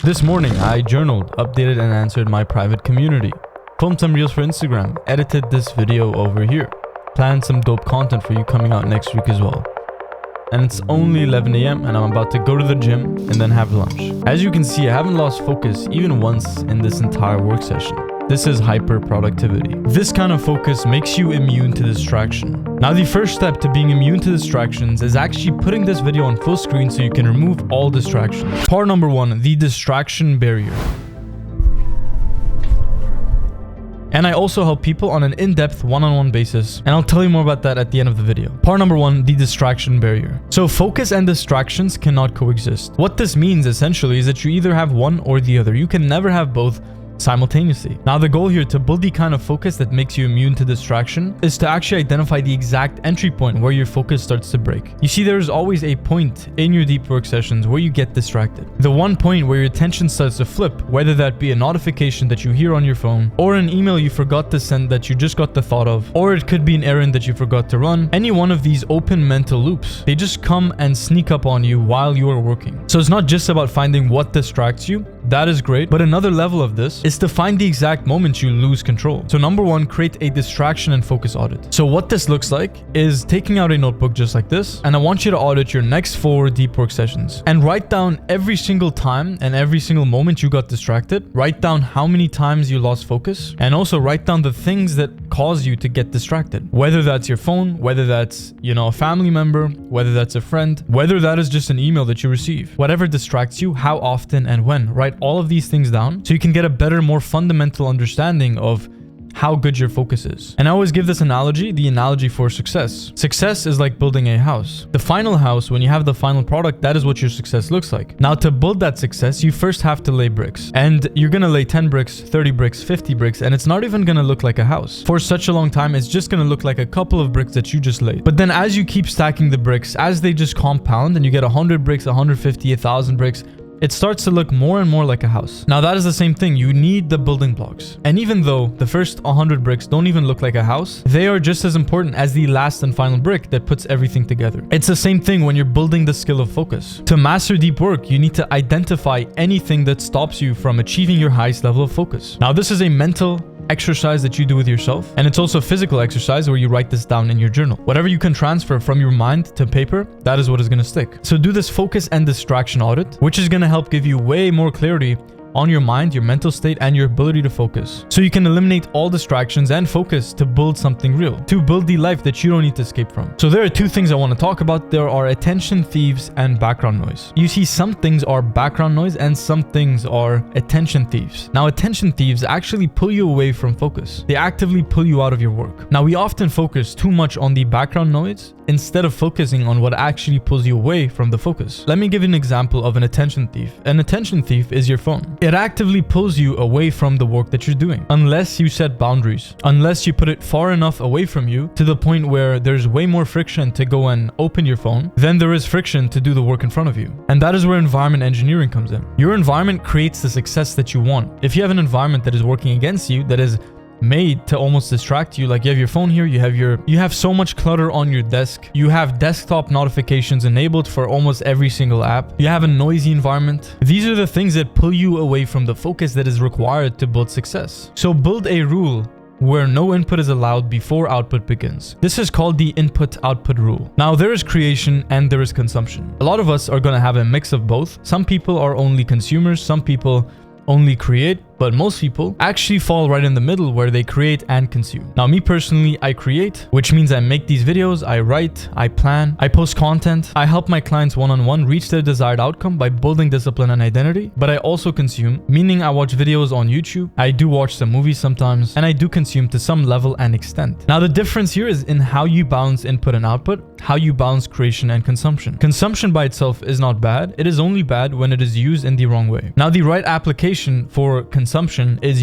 This morning, I journaled, updated and answered my private community, filmed some reels for Instagram, edited this video over here, planned some dope content for you coming out next week as well. And it's only 11 AM and I'm about to go to the gym and then have lunch. As you can see, I haven't lost focus even once in this entire work session. This is hyper productivity. This kind of focus makes you immune to distraction. Now, the first step to being immune to distractions is actually putting this video on full screen so you can remove all distractions. Part number 1, the distraction barrier. And I also help people on an in-depth one-on-one basis, and I'll tell you more about that at the end of the video. Part number 1, the distraction barrier. So focus and distractions cannot coexist. What this means essentially is that you either have one or the other. You can never have both simultaneously. Now, the goal here to build the kind of focus that makes you immune to distraction is to actually identify the exact entry point where your focus starts to break. You see, there's always a point in your deep work sessions where you get distracted. The one point where your attention starts to flip, whether that be a notification that you hear on your phone, or an email you forgot to send that you just got the thought of, or it could be an errand that you forgot to run. Any one of these open mental loops, they just come and sneak up on you while you are working. So it's not just about finding what distracts you. That is great, but another level of this is to find the exact moment you lose control. So number 1, create a distraction and focus audit. So what this looks like is taking out a notebook just like this, and I want you to audit your next 4 deep work sessions and write down every single time and every single moment you got distracted. Write down how many times you lost focus, and also write down the things that cause you to get distracted. Whether that's your phone, whether that's, a family member, whether that's a friend, whether that is just an email that you receive. Whatever distracts you, how often and when. Write all of these things down so you can get a better, more fundamental understanding of how good your focus is. And I always give this analogy, the analogy for success. Success is like building a house. The final house, when you have the final product, that is what your success looks like. Now, to build that success, you first have to lay bricks. And you're gonna lay 10 bricks, 30 bricks, 50 bricks, and it's not even gonna look like a house. For such a long time, it's just gonna look like a couple of bricks that you just laid. But then as you keep stacking the bricks, as they just compound and you get 100 bricks, 150, 1,000 bricks, it starts to look more and more like a house. Now, that is the same thing. You need the building blocks. And even though the first 100 bricks don't even look like a house, they are just as important as the last and final brick that puts everything together. It's the same thing when you're building the skill of focus. To master deep work, you need to identify anything that stops you from achieving your highest level of focus. Now, this is a mental exercise that you do with yourself, and it's also a physical exercise where you write this down in your journal. Whatever you can transfer from your mind to paper, that is what is going to stick. So do this focus and distraction audit, which is going to help give you way more clarity on your mind, your mental state, and your ability to focus. So you can eliminate all distractions and focus to build something real, to build the life that you don't need to escape from. So there are 2 things I want to talk about. There are attention thieves and background noise. You see, some things are background noise and some things are attention thieves. Now, attention thieves actually pull you away from focus. They actively pull you out of your work. Now, we often focus too much on the background noise instead of focusing on what actually pulls you away from the focus. Let me give you an example of an attention thief. An attention thief is your phone. It actively pulls you away from the work that you're doing, unless you set boundaries, unless you put it far enough away from you to the point where there's way more friction to go and open your phone than there is friction to do the work in front of you. And that is where environment engineering comes in. Your environment creates the success that you want. If you have an environment that is working against you, that is made to almost distract you, like you have your phone here, you have so much clutter on your desk, you have desktop notifications enabled for almost every single app, you have a noisy environment. These are the things that pull you away from the focus that is required to build success. So build a rule where no input is allowed before output begins. This is called the input-output rule. Now, there is creation and there is consumption. A lot of us are going to have a mix of both. Some people are only consumers, some people only create, but most people actually fall right in the middle where they create and consume. Now, me personally, I create, which means I make these videos, I write, I plan, I post content, I help my clients one-on-one reach their desired outcome by building discipline and identity, but I also consume, meaning I watch videos on YouTube, I do watch some movies sometimes, and I do consume to some level and extent. Now, the difference here is in how you balance input and output, how you balance creation and consumption. Consumption by itself is not bad, it is only bad when it is used in the wrong way. Now, the right application for consumption is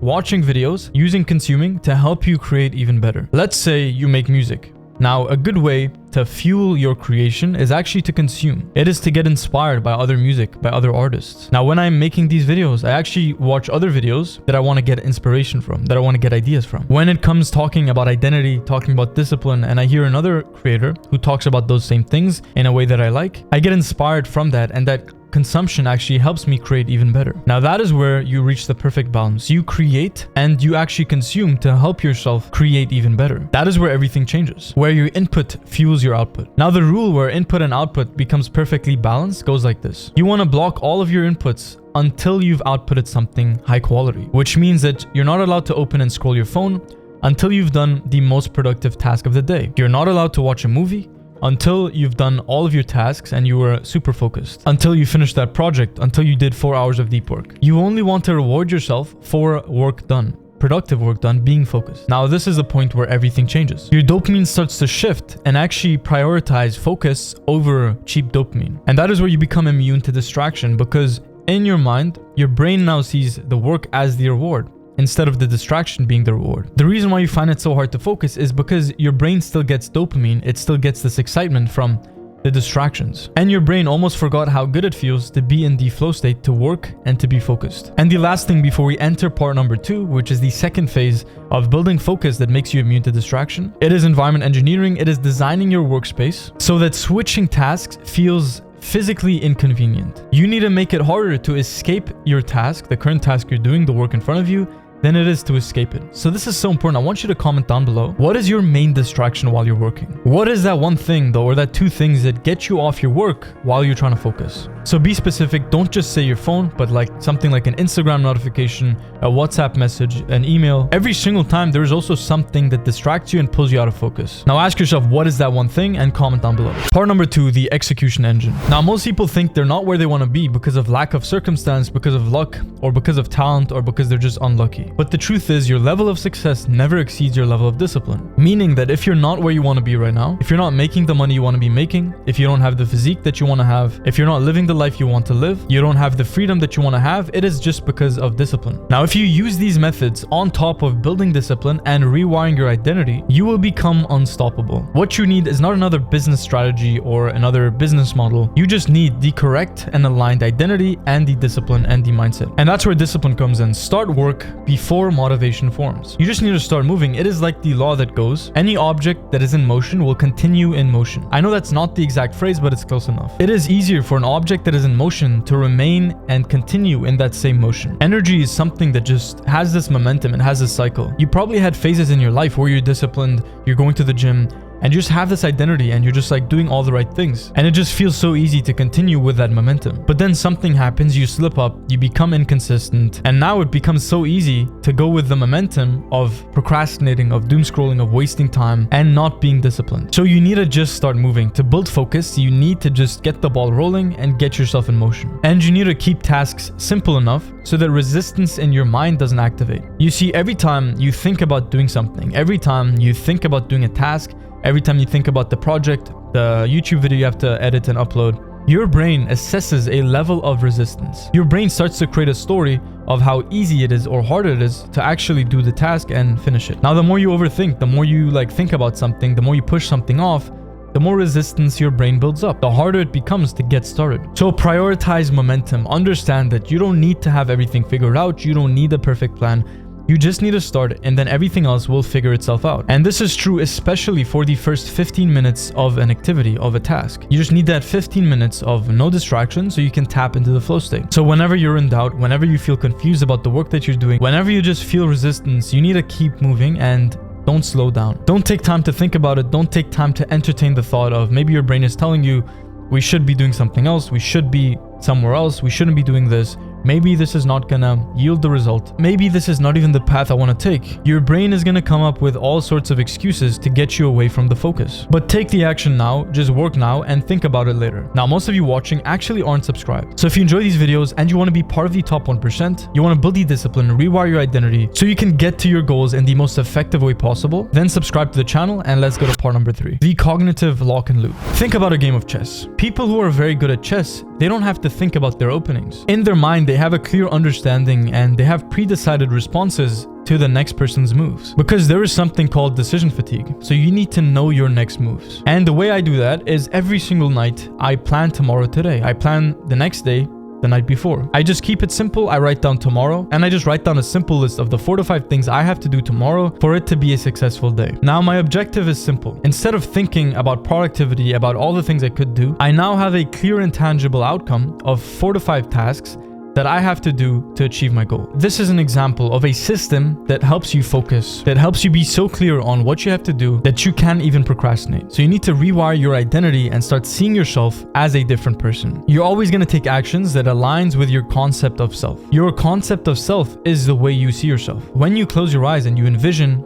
watching videos, using consuming to help you create even better. Let's say you make music. Now, a good way to fuel your creation is actually to consume. It is to get inspired by other music, by other artists. Now, when I'm making these videos, I actually watch other videos that I want to get inspiration from, that I want to get ideas from. When it comes talking about identity, talking about discipline, and I hear another creator who talks about those same things in a way that I like, I get inspired from that, and that consumption actually helps me create even better. Now that is where you reach the perfect balance. You create and you actually consume to help yourself create even better. That is where everything changes, where your input fuels your output. Now the rule where input and output becomes perfectly balanced goes like this. You want to block all of your inputs until you've outputted something high quality, which means that you're not allowed to open and scroll your phone until you've done the most productive task of the day. You're not allowed to watch a movie until you've done all of your tasks and you were super focused, until you finished that project, until you did 4 hours of deep work. You only want to reward yourself for work done, productive work done, being focused. Now this is the point where everything changes. Your dopamine starts to shift and actually prioritize focus over cheap dopamine. And that is where you become immune to distraction, because in your mind, your brain now sees the work as the reward, instead of the distraction being the reward. The reason why you find it so hard to focus is because your brain still gets dopamine, it still gets this excitement from the distractions. And your brain almost forgot how good it feels to be in the flow state, to work and to be focused. And the last thing before we enter part number 2, which is the second phase of building focus that makes you immune to distraction, it is environment engineering. It is designing your workspace so that switching tasks feels physically inconvenient. You need to make it harder to escape your task, the current task you're doing, the work in front of you, than it is to escape it. So this is so important. I want you to comment down below. What is your main distraction while you're working? What is that one thing though, or that 2 things that get you off your work while you're trying to focus? So be specific. Don't just say your phone, but like something like an Instagram notification, a WhatsApp message, an email. Every single time there is also something that distracts you and pulls you out of focus. Now ask yourself, what is that one thing, and comment down below. Part number 2, the execution engine. Now most people think they're not where they want to be because of lack of circumstance, because of luck, or because of talent, or because they're just unlucky. But the truth is, your level of success never exceeds your level of discipline. Meaning that if you're not where you want to be right now, if you're not making the money you want to be making, if you don't have the physique that you want to have, if you're not living the life you want to live, you don't have the freedom that you want to have, it is just because of discipline. Now, if you use these methods on top of building discipline and rewiring your identity, you will become unstoppable. What you need is not another business strategy or another business model. You just need the correct and aligned identity and the discipline and the mindset. And that's where discipline comes in. Start work before motivation forms. You just need to start moving. It is like the law that goes, any object that is in motion will continue in motion. I know that's not the exact phrase, but it's close enough. It is easier for an object that is in motion to remain and continue in that same motion. Energy is something that just has this momentum and has this cycle. You probably had phases in your life where you're disciplined, you're going to the gym, and you just have this identity and you're just like doing all the right things. And it just feels so easy to continue with that momentum. But then something happens, you slip up, you become inconsistent, and now it becomes so easy to go with the momentum of procrastinating, of doom scrolling, of wasting time, and not being disciplined. So you need to just start moving. To build focus, you need to just get the ball rolling and get yourself in motion. And you need to keep tasks simple enough so that resistance in your mind doesn't activate. You see, every time you think about doing something, every time you think about doing a task, every time you think about the project, the YouTube video you have to edit and upload, your brain assesses a level of resistance. Your brain starts to create a story of how easy it is or hard it is to actually do the task and finish it. Now, the more you overthink, the more you think about something, the more you push something off, the more resistance your brain builds up, the harder it becomes to get started. So prioritize momentum. Understand that you don't need to have everything figured out. You don't need a perfect plan. You just need to start, and then everything else will figure itself out. And this is true especially for the first 15 minutes of an activity, of a task. You just need that 15 minutes of no distraction so you can tap into the flow state. So whenever you're in doubt, whenever you feel confused about the work that you're doing, whenever you just feel resistance, you need to keep moving and don't slow down. Don't take time to think about it. Don't take time to entertain the thought of maybe your brain is telling you, we should be doing something else. We should be somewhere else. We shouldn't be doing this. Maybe this is not gonna yield the result. Maybe this is not even the path I want to take. Your brain is gonna come up with all sorts of excuses to get you away from the focus. But take the action now, just work now, and think about it later. Now, most of you watching actually aren't subscribed. So if you enjoy these videos and you want to be part of the top 1%, you want to build the discipline, rewire your identity so you can get to your goals in the most effective way possible, then subscribe to the channel and let's go to part number 3. The cognitive lock and loop. Think about a game of chess. People who are very good at chess, they don't have to think about their openings. In their mind, they have a clear understanding and they have pre-decided responses to the next person's moves, because there is something called decision fatigue. So you need to know your next moves. And the way I do that is every single night, I plan tomorrow today. I plan the next day the night before. I just keep it simple. I write down tomorrow, and I just write down a simple list of the 4 to 5 things I have to do tomorrow for it to be a successful day. Now, my objective is simple. Instead of thinking about productivity, about all the things I could do, I now have a clear and tangible outcome of 4 to 5 tasks that I have to do to achieve my goal. This is an example of a system that helps you focus, that helps you be so clear on what you have to do that you can't even procrastinate. So you need to rewire your identity and start seeing yourself as a different person. You're always going to take actions that aligns with your concept of self. Your concept of self is the way you see yourself. When you close your eyes and you envision,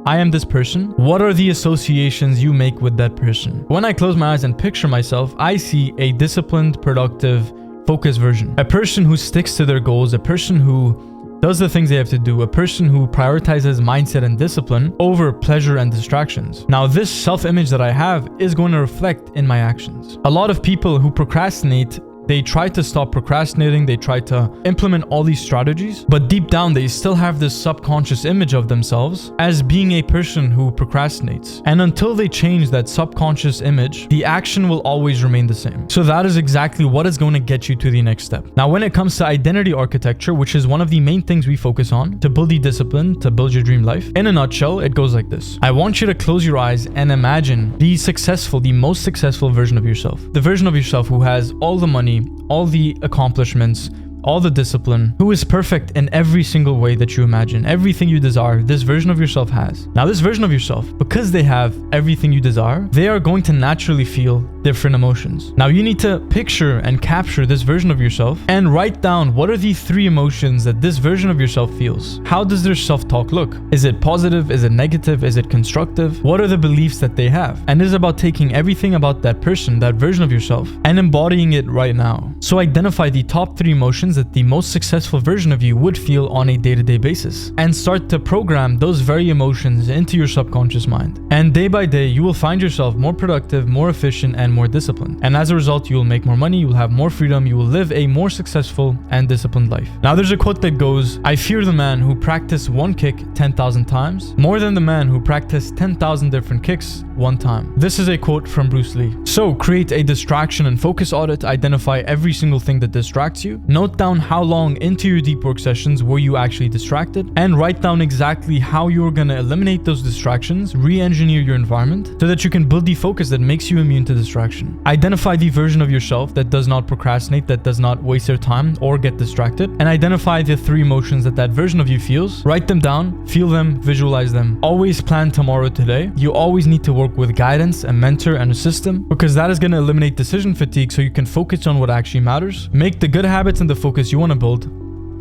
I am this person, what are the associations you make with that person? When I close my eyes and picture myself, I see a disciplined, productive, focused version. A person who sticks to their goals, a person who does the things they have to do, a person who prioritizes mindset and discipline over pleasure and distractions. Now, this self-image that I have is going to reflect in my actions. A lot of people who procrastinate, they try to stop procrastinating, they try to implement all these strategies, but deep down they still have this subconscious image of themselves as being a person who procrastinates. And until they change that subconscious image, the action will always remain the same. So that is exactly what is going to get you to the next step. Now, when it comes to identity architecture, which is one of the main things we focus on to build the discipline, to build your dream life, in a nutshell, it goes like this. I want you to close your eyes and imagine the most successful version of yourself. The version of yourself who has all the money, all the accomplishments, all the discipline, who is perfect in every single way that you imagine. Everything you desire, this version of yourself has. Now, this version of yourself, because they have everything you desire, they are going to naturally feel different emotions. Now, you need to picture and capture this version of yourself and write down what are the 3 emotions that this version of yourself feels. How does their self-talk look? Is it positive? Is it negative? Is it constructive? What are the beliefs that they have? And it is about taking everything about that person, that version of yourself, and embodying it right now. So identify the top 3 emotions that the most successful version of you would feel on a day-to-day basis, and start to program those very emotions into your subconscious mind. And day by day, you will find yourself more productive, more efficient, and more disciplined. And as a result, you will make more money, you will have more freedom, you will live a more successful and disciplined life. Now, there's a quote that goes, I fear the man who practiced one kick 10,000 times more than the man who practiced 10,000 different kicks one time. This is a quote from Bruce Lee. So create a distraction and focus audit, identify every single thing that distracts you, note down how long into your deep work sessions were you actually distracted, and write down exactly how you're going to eliminate those distractions, re-engineer your environment so that you can build the focus that makes you immune to distraction. Identify the version of yourself that does not procrastinate, that does not waste their time or get distracted, and identify the 3 emotions that that version of you feels. Write them down, feel them, visualize them. Always plan tomorrow today. You always need to work with guidance, a mentor, and a system, because that is going to eliminate decision fatigue so you can focus on what actually matters. Make the good habits and the focus you want to build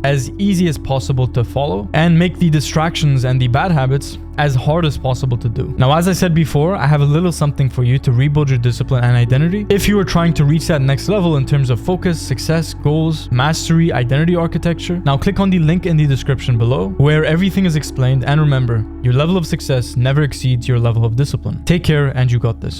as easy as possible to follow, and make the distractions and the bad habits as hard as possible to do. Now, as I said before, I have a little something for you to rebuild your discipline and identity. If you are trying to reach that next level in terms of focus, success, goals, mastery, identity architecture, now click on the link in the description below where everything is explained. And remember, your level of success never exceeds your level of discipline. Take care, and you got this.